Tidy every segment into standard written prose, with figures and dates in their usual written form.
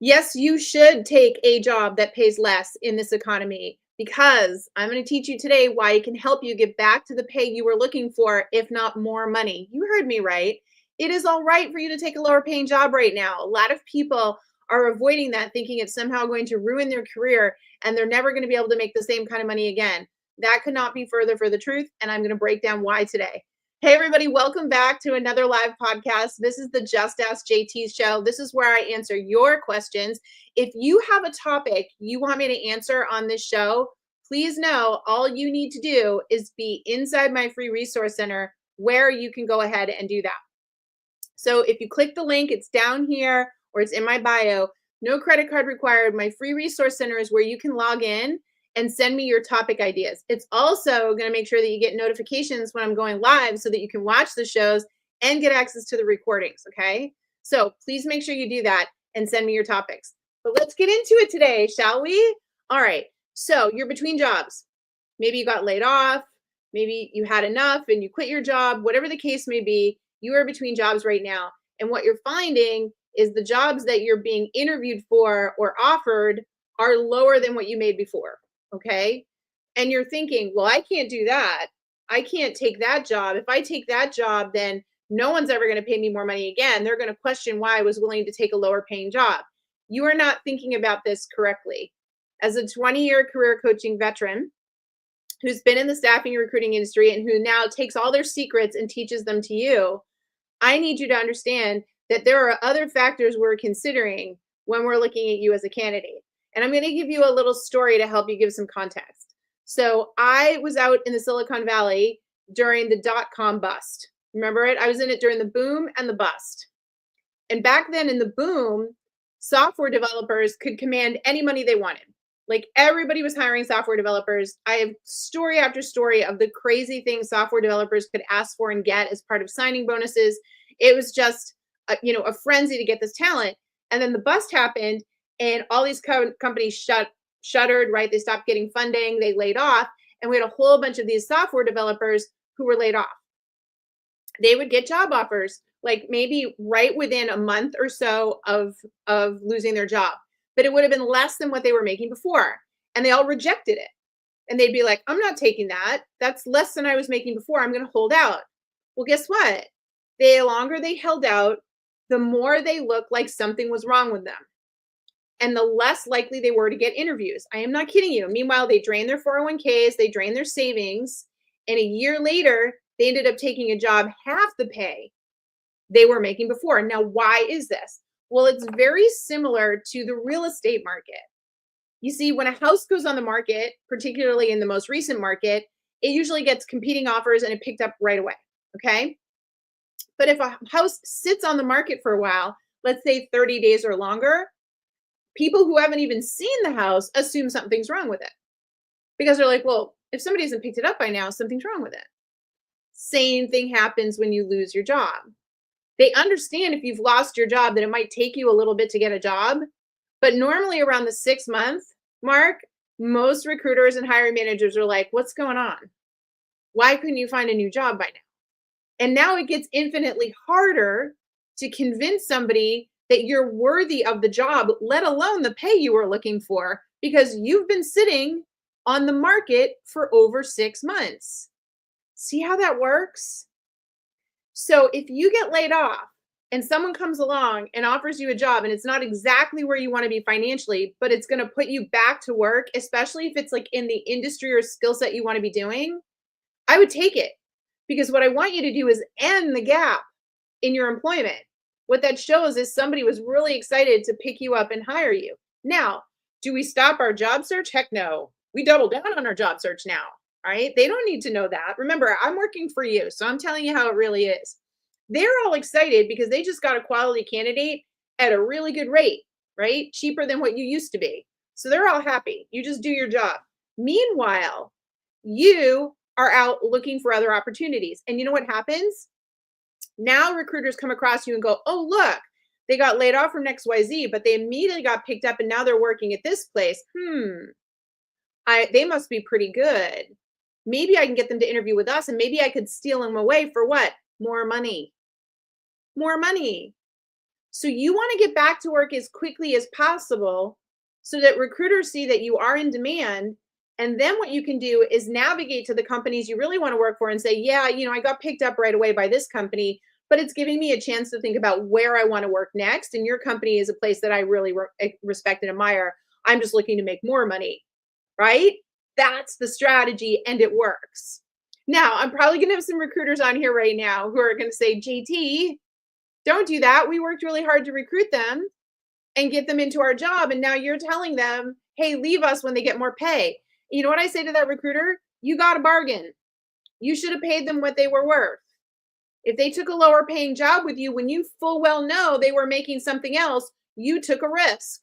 Yes, you should take a job that pays less in this economy because I'm going to teach you today why it can help you get back to the pay you were looking for, if not more money. You heard me right. It is all right for you to take a lower paying job right now. A lot of people are avoiding that, thinking it's somehow going to ruin their career and they're never going to be able to make the same kind of money again. That could not be further for the truth. And I'm going to break down why today. Hey, everybody, welcome back to another live podcast. This is the Just Ask JT show. This is where I answer your questions. If you have a topic you want me to answer on this show, please know all you need to do is be inside my free resource center where you can go ahead and do that. So if you click the link, it's down here or it's in my bio. No credit card required. My free resource center is where you can log in and send me your topic ideas. It's also going to make sure that you get notifications when I'm going live so that you can watch the shows and get access to the recordings, okay? So please make sure you do that and send me your topics. But let's get into it today, shall we? All right, so you're between jobs. Maybe you got laid off. Maybe you had enough and you quit your job. Whatever the case may be, you are between jobs right now. And what you're finding is the jobs that you're being interviewed for or offered are lower than what you made before. Okay. And you're thinking, well, I can't do that. I can't take that job. If I take that job, then no one's ever going to pay me more money again. They're going to question why I was willing to take a lower paying job. You are not thinking about this correctly. As a 20-year career coaching veteran who's been in the staffing and recruiting industry and who now takes all their secrets and teaches them to you, I need you to understand that there are other factors we're considering when we're looking at you as a candidate. And I'm going to give you a little story to help you give some context. So I was out in the Silicon Valley during the dot-com bust. Remember it? I was in it during the boom and the bust. And back then in the boom, software developers could command any money they wanted. Like everybody was hiring software developers. I have story after story of the crazy things software developers could ask for and get as part of signing bonuses. It was just a frenzy to get this talent. And then the bust happened and all these companies shuttered, right? They stopped getting funding, they laid off, and we had a whole bunch of these software developers who were laid off. They would get job offers like maybe right within a month or so of losing their job, but it would have been less than what they were making before, and they all rejected it. And they'd be like, I'm not taking that. That's less than I was making before. I'm going to hold out. Well, guess what? The longer they held out, the more they looked like something was wrong with them, and the less likely they were to get interviews. I am not kidding you. Meanwhile, they drained their 401ks, they drained their savings, and a year later, they ended up taking a job half the pay they were making before. Now, why is this? Well, it's very similar to the real estate market. You see, when a house goes on the market, particularly in the most recent market, it usually gets competing offers and it picked up right away, okay? But if a house sits on the market for a while, let's say 30 days or longer, people who haven't even seen the house assume something's wrong with it because they're like, well, if somebody hasn't picked it up by now, something's wrong with it. Same thing happens when you lose your job. They understand if you've lost your job that it might take you a little bit to get a job, but normally around the 6-month mark, most recruiters and hiring managers are like, what's going on? Why couldn't you find a new job by now? And now it gets infinitely harder to convince somebody that you're worthy of the job, let alone the pay you were looking for, because you've been sitting on the market for over 6 months. See how that works? So if you get laid off and someone comes along and offers you a job and it's not exactly where you want to be financially, but it's going to put you back to work, especially if it's like in the industry or skill set you want to be doing, I would take it, because what I want you to do is end the gap in your employment. What that shows is somebody was really excited to pick you up and hire you. Now, do we stop our job search? Heck no. We double down on our job search now, right? They don't need to know that. Remember, I'm working for you, so I'm telling you how it really is. They're all excited because they just got a quality candidate at a really good rate, right? Cheaper than what you used to be. So they're all happy. You just do your job. Meanwhile, you are out looking for other opportunities. And you know what happens? Now recruiters come across you and go, oh, look, they got laid off from XYZ, but they immediately got picked up and now they're working at this place. They must be pretty good. Maybe I can get them to interview with us and maybe I could steal them away for what? More money. More money. So you want to get back to work as quickly as possible so that recruiters see that you are in demand. And then what you can do is navigate to the companies you really want to work for and say, yeah, I got picked up right away by this company, but it's giving me a chance to think about where I want to work next. And your company is a place that I really respect and admire. I'm just looking to make more money, right? That's the strategy, and it works. Now, I'm probably going to have some recruiters on here right now who are going to say, JT, don't do that. We worked really hard to recruit them and get them into our job. And now you're telling them, hey, leave us when they get more pay. You know what I say to that recruiter? You got a bargain. You should have paid them what they were worth. If they took a lower paying job with you when you full well know they were making something else, you took a risk,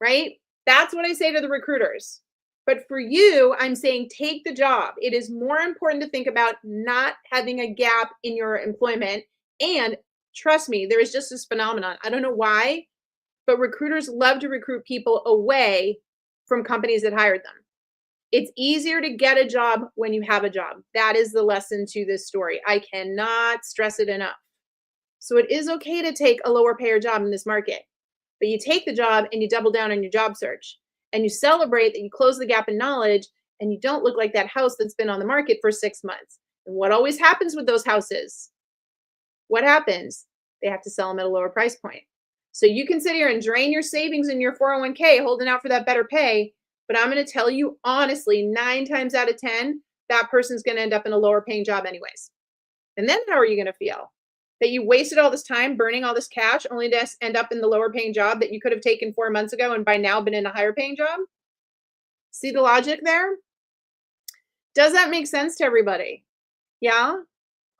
right? That's what I say to the recruiters. But for you, I'm saying take the job. It is more important to think about not having a gap in your employment. And trust me, there is just this phenomenon. I don't know why, but recruiters love to recruit people away from companies that hired them. It's easier to get a job when you have a job. That is the lesson to this story. I cannot stress it enough. So it is okay to take a lower payer job in this market, but you take the job and you double down on your job search and you celebrate that you close the gap in knowledge and you don't look like that house that's been on the market for 6 months. And what always happens with those houses? What happens? They have to sell them at a lower price point. So you can sit here and drain your savings in your 401k holding out for that better pay. But I'm going to tell you honestly, 9 times out of 10, that person's going to end up in a lower paying job anyways. And then how are you going to feel? That you wasted all this time burning all this cash only to end up in the lower paying job that you could have taken 4 months ago and by now been in a higher paying job? See the logic there? Does that make sense to everybody? Yeah?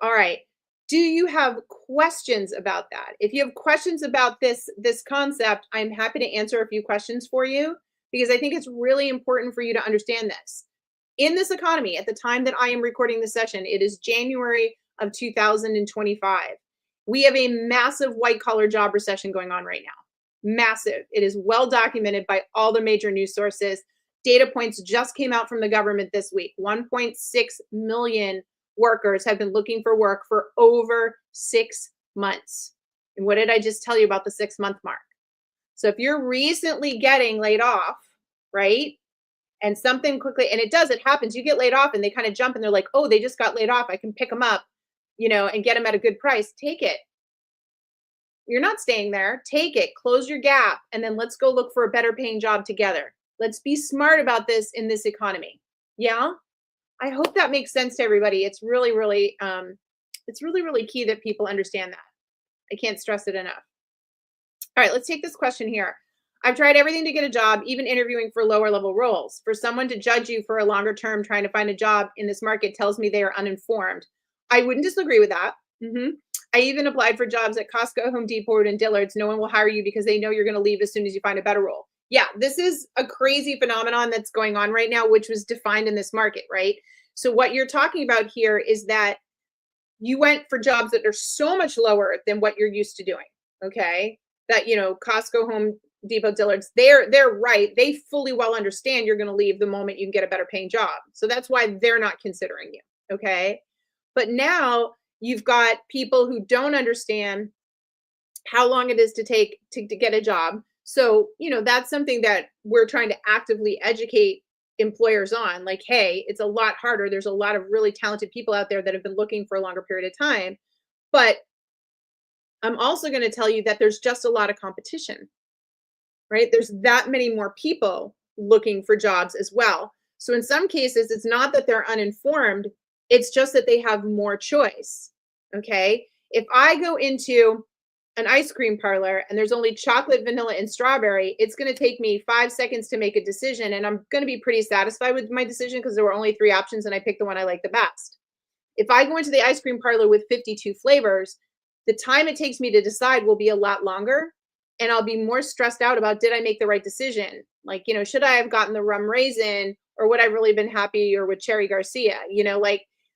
All right. Do you have questions about that? If you have questions about this concept, I'm happy to answer a few questions for you because I think it's really important for you to understand this. In this economy, at the time that I am recording this session, it is January of 2025. We have a massive white collar job recession going on right now. Massive. It is well documented by all the major news sources. Data points just came out from the government this week. 1.6 million workers have been looking for work for over 6 months. And what did I just tell you about the 6-month mark? So if you're recently getting laid off, right? And something quickly, and it happens, you get laid off and they kind of jump and they're like, oh, they just got laid off. I can pick them up, and get them at a good price. Take it. You're not staying there. Take it, close your gap, and then let's go look for a better paying job together. Let's be smart about this in this economy. Yeah. I hope that makes sense to everybody. It's really, really key that people understand that. I can't stress it enough. All right, let's take this question here. I've tried everything to get a job, even interviewing for lower level roles. For someone to judge you for a longer term trying to find a job in this market tells me they are uninformed. I wouldn't disagree with that. I even applied for jobs at Costco, Home Depot, and Dillard's. No one will hire you because they know you're going to leave as soon as you find a better role. Yeah, this is a crazy phenomenon that's going on right now, which was defined in this market, right? So what you're talking about here is that you went for jobs that are so much lower than what you're used to doing, okay? That, Costco, Home Depot, Dillard's, they're right. They fully well understand you're going to leave the moment you can get a better paying job. So that's why they're not considering you, okay? But now you've got people who don't understand how long it is to take to get a job. So, that's something that we're trying to actively educate employers on. Like, hey, it's a lot harder. There's a lot of really talented people out there that have been looking for a longer period of time. But I'm also going to tell you that there's just a lot of competition, right? There's that many more people looking for jobs as well. So in some cases, it's not that they're uninformed. It's just that they have more choice. Okay. If I go into an ice cream parlor and there's only chocolate, vanilla, and strawberry, it's going to take me 5 seconds to make a decision. And I'm going to be pretty satisfied with my decision because there were only 3 options and I picked the one I like the best. If I go into the ice cream parlor with 52 flavors, the time it takes me to decide will be a lot longer. And I'll be more stressed out about, did I make the right decision? Like, should I have gotten the rum raisin, or would I really been happier with Cherry Garcia?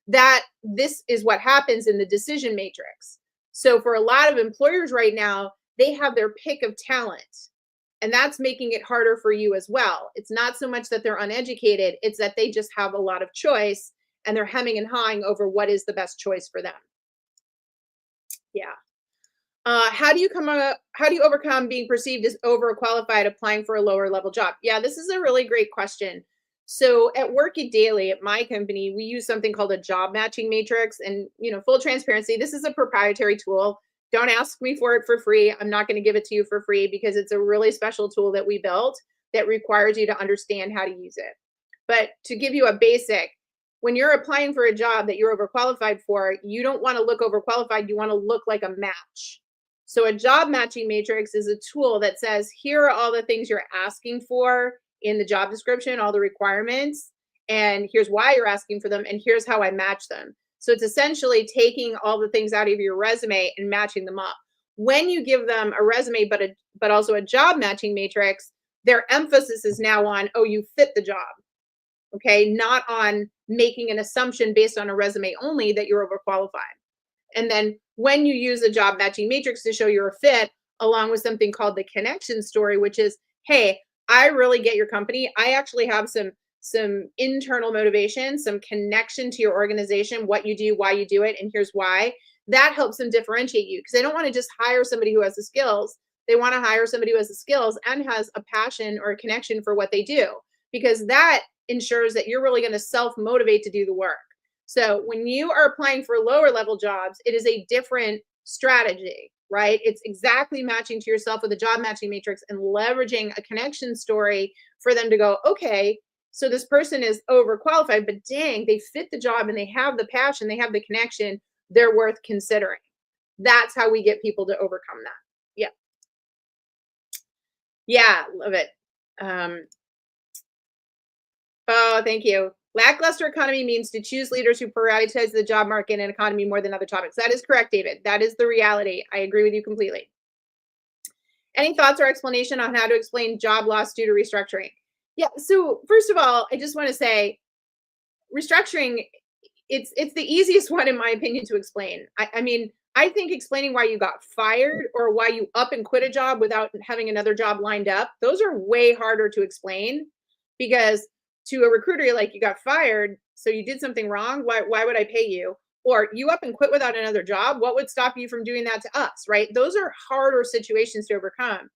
That this is what happens in the decision matrix. So for a lot of employers right now, they have their pick of talent, and that's making it harder for you as well. It's not so much that they're uneducated, it's that they just have a lot of choice and they're hemming and hawing over what is the best choice for them. Yeah. How do you overcome being perceived as overqualified applying for a lower level job? Yeah, this is a really great question. So at Work It Daily at my company, we use something called a job matching matrix. And full transparency, this is a proprietary tool. Don't ask me for it for free. I'm not going to give it to you for free because it's a really special tool that we built that requires you to understand how to use it. But to give you a basic, when you're applying for a job that you're overqualified for, you don't want to look overqualified. You want to look like a match. So a job matching matrix is a tool that says, here are all the things you're asking for in the job description, all the requirements, and here's why you're asking for them, and here's how I match them. So it's essentially taking all the things out of your resume and matching them up. When you give them a resume, but also a job matching matrix, their emphasis is now on, oh, you fit the job. Okay, not on making an assumption based on a resume only that you're overqualified. And then when you use a job matching matrix to show you're a fit, along with something called the connection story, which is, hey, I really get your company. I actually have some internal motivation, some connection to your organization, what you do, why you do it, and here's why. That helps them differentiate you because they don't want to just hire somebody who has the skills. They want to hire somebody who has the skills and has a passion or a connection for what they do, because that ensures that you're really going to self-motivate to do the work. So when you are applying for lower level jobs, it is a different strategy, right? It's exactly matching to yourself with a job matching matrix and leveraging a connection story for them to go, okay, so this person is overqualified, but dang, they fit the job and they have the passion, they have the connection, they're worth considering. That's how we get people to overcome that. Yeah. Yeah, love it. Oh, thank you. Lackluster economy means to choose leaders who prioritize the job market and economy more than other topics. That is correct, David. That is the reality. I agree with you completely. Any thoughts or explanation on how to explain job loss due to restructuring? Yeah. So first of all, I just want to say restructuring, it's the easiest one in my opinion to explain. I mean, I think explaining why you got fired or why you up and quit a job without having another job lined up, those are way harder to explain because to a recruiter, you're like, you got fired, so you did something wrong. Why would I pay you? Or you up and quit without another job. What would stop you from doing that to us? Right? Those are harder situations to overcome.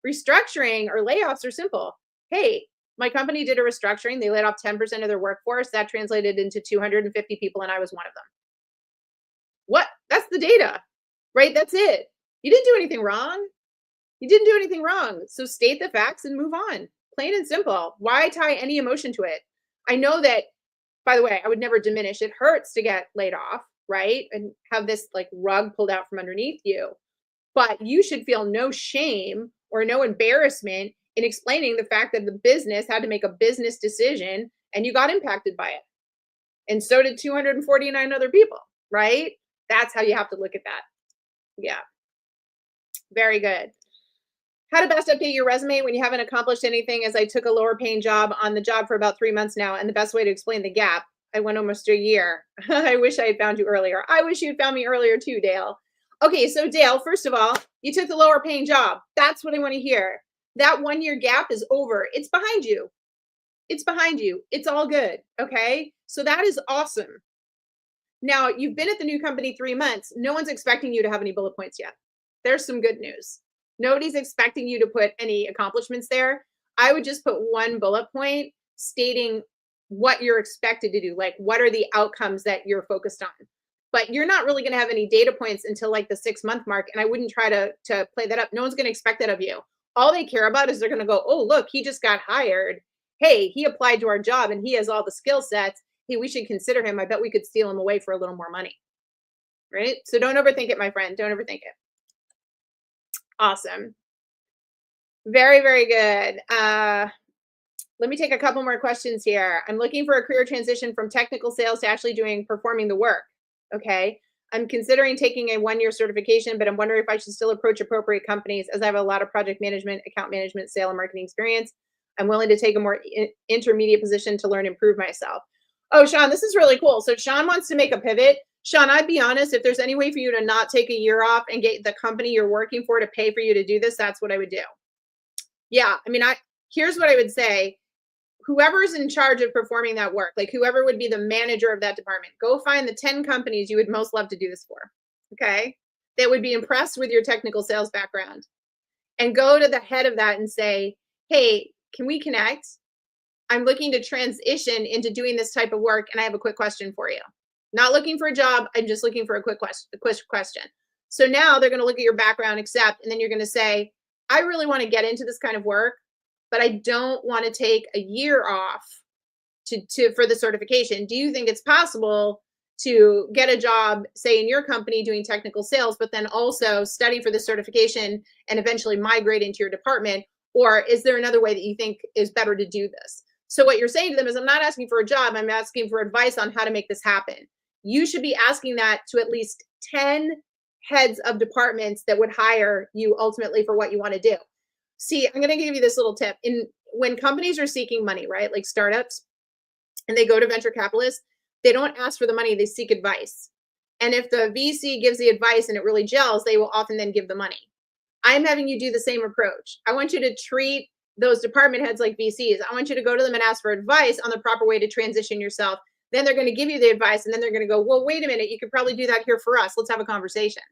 Restructuring or layoffs are simple. Hey, my company did a restructuring. They laid off 10% of their workforce. That translated into 250 people, and I was one of them. What? That's the data, right? That's it. You didn't do anything wrong. You didn't do anything wrong. So state the facts and move on. Plain and simple. Why tie any emotion to it? I know that, by the way, I would never diminish. It hurts to get laid off, right? And have this like rug pulled out from underneath you. But you should feel no shame or no embarrassment in explaining the fact that the business had to make a business decision and you got impacted by it. And so did 249 other people, right? That's how you have to look at that. Yeah. Very good. How to best update your resume when you haven't accomplished anything, as I took a lower paying job on the job for about 3 months now, and the best way to explain the gap, I went almost a year. I wish I had found you earlier. I wish you'd found me earlier too, Dale. Okay, so Dale, first of all, you took the lower paying job. That's what I want to hear. That 1 year gap is over. It's behind you. It's behind you. It's all good. Okay. So that is awesome. Now you've been at the new company 3 months. No one's expecting you to have any bullet points yet. There's some good news. Nobody's expecting you to put any accomplishments there. I would just put one bullet point stating what you're expected to do. Like, what are the outcomes that you're focused on? But you're not really going to have any data points until like the 6-month mark. And I wouldn't try to play that up. No one's going to expect that of you. All they care about is they're going to go, oh, look, he just got hired. Hey, he applied to our job and he has all the skill sets. Hey, we should consider him. I bet we could steal him away for a little more money. Right? So don't overthink it, my friend. Don't overthink it. Awesome. Very, very good. Let me take a couple more questions here. I'm looking for a career transition from technical sales to actually performing the work. Okay. I'm considering taking a 1-year certification, but I'm wondering if I should still approach appropriate companies as I have a lot of project management, account management, sale, and marketing experience. I'm willing to take a more intermediate position to learn and improve myself. Oh, Sean, this is really cool. So Sean wants to make a pivot. Sean, I'd be honest, if there's any way for you to not take a year off and get the company you're working for to pay for you to do this, that's what I would do. Yeah, I mean, here's what I would say. Whoever's in charge of performing that work, like whoever would be the manager of that department, go find the 10 companies you would most love to do this for. Okay. that would be impressed with your technical sales background and go to the head of that and say, hey, can we connect? I'm looking to transition into doing this type of work, and I have a quick question for you. Not looking for a job. I'm just looking for a quick question. So now they're going to look at your background, accept, and then you're going to say, I really want to get into this kind of work, but I don't want to take a year off for the certification. Do you think it's possible to get a job, say in your company doing technical sales, but then also study for the certification and eventually migrate into your department? Or is there another way that you think is better to do this? So what you're saying to them is, I'm not asking for a job. I'm asking for advice on how to make this happen. You should be asking that to at least 10 heads of departments that would hire you ultimately for what you want to do. See, I'm going to give you this little tip. When companies are seeking money, right, like startups, and they go to venture capitalists, they don't ask for the money, they seek advice. And if the VC gives the advice and it really gels, they will often then give the money. I'm having you do the same approach. I want you to treat those department heads like VCs. I want you to go to them and ask for advice on the proper way to transition yourself. Then they're going to give you the advice, and then they're going to go, well, wait a minute, you could probably do that here for us. Let's have a conversation.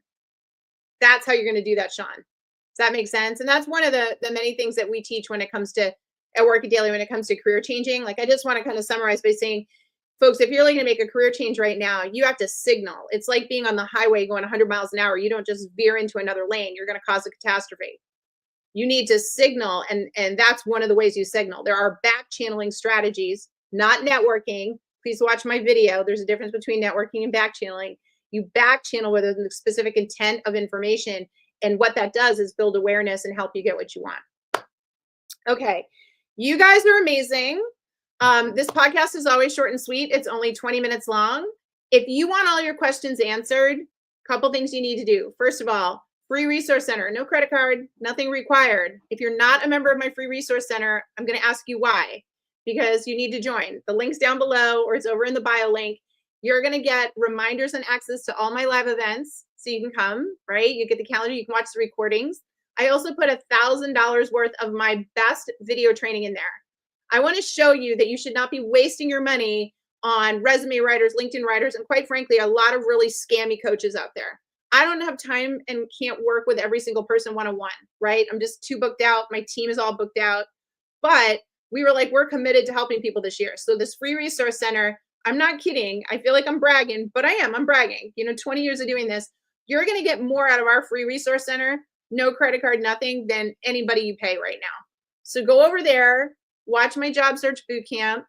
That's how you're going to do that, Sean. Does that make sense? And that's one of the many things that we teach when it comes to at Work It Daily, when it comes to career changing. Like, I just want to kind of summarize by saying, folks, if you're looking to make a career change right now, you have to signal. It's like being on the highway going 100 miles an hour. You don't just veer into another lane. You're going to cause a catastrophe. You need to signal, and that's one of the ways you signal. There are back channeling strategies, not networking. Please watch my video. There's a difference between networking and back channeling. You back channel with a specific intent of information, and what that does is build awareness and help you get what you want. Okay, you guys are amazing. This podcast is always short and sweet. It's only 20 minutes long. If you want all your questions answered, a couple things you need to do. First of all, free resource center, no credit card, nothing required. If you're not a member of my free resource center, I'm going to ask you why, because you need to join. The link's down below, or it's over in the bio link. You're going to get reminders and access to all my live events, so you can come, right? You get the calendar, you can watch the recordings. I also put $1,000 worth of my best video training in there. I want to show you that you should not be wasting your money on resume writers, LinkedIn writers, and quite frankly, a lot of really scammy coaches out there. I don't have time and can't work with every single person one-on-one, right? I'm just too booked out. My team is all booked out. But we were like, we're committed to helping people this year. So this free resource center, I'm not kidding. I feel like I'm bragging, but I am. I'm bragging. 20 years of doing this. You're going to get more out of our free resource center, no credit card, nothing, than anybody you pay right now. So go over there, watch my job search boot camp.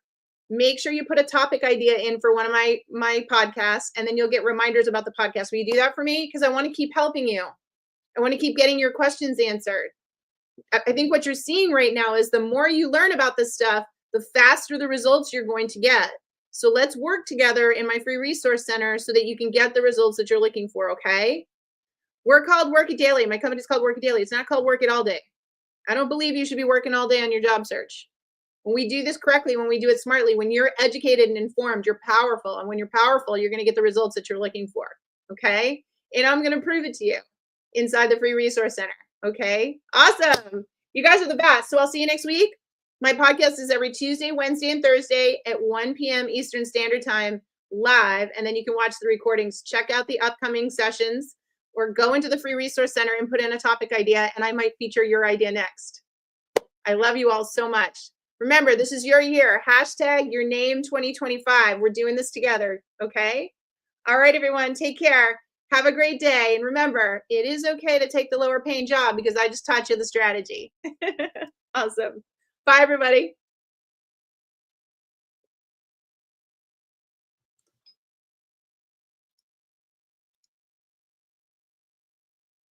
Make sure you put a topic idea in for one of my podcasts, and then you'll get reminders about the podcast. Will you do that for me? Because I want to keep helping you. I want to keep getting your questions answered. I think what you're seeing right now is the more you learn about this stuff, the faster the results you're going to get. So let's work together in my free resource center so that you can get the results that you're looking for, okay? We're called Work It Daily. My company's called Work It Daily. It's not called Work It All Day. I don't believe you should be working all day on your job search. When we do this correctly, when we do it smartly, when you're educated and informed, you're powerful. And when you're powerful, you're going to get the results that you're looking for. Okay? And I'm going to prove it to you inside the free resource center. Okay? Awesome. You guys are the best. So I'll see you next week. My podcast is every Tuesday, Wednesday, and Thursday at 1 p.m. Eastern Standard Time live. And then you can watch the recordings. Check out the upcoming sessions, or go into the free resource center and put in a topic idea, and I might feature your idea next. I love you all so much. Remember, this is your year. Hashtag your name 2025. We're doing this together, okay? All right, everyone, take care. Have a great day. And remember, it is okay to take the lower paying job, because I just taught you the strategy. Awesome. Bye, everybody.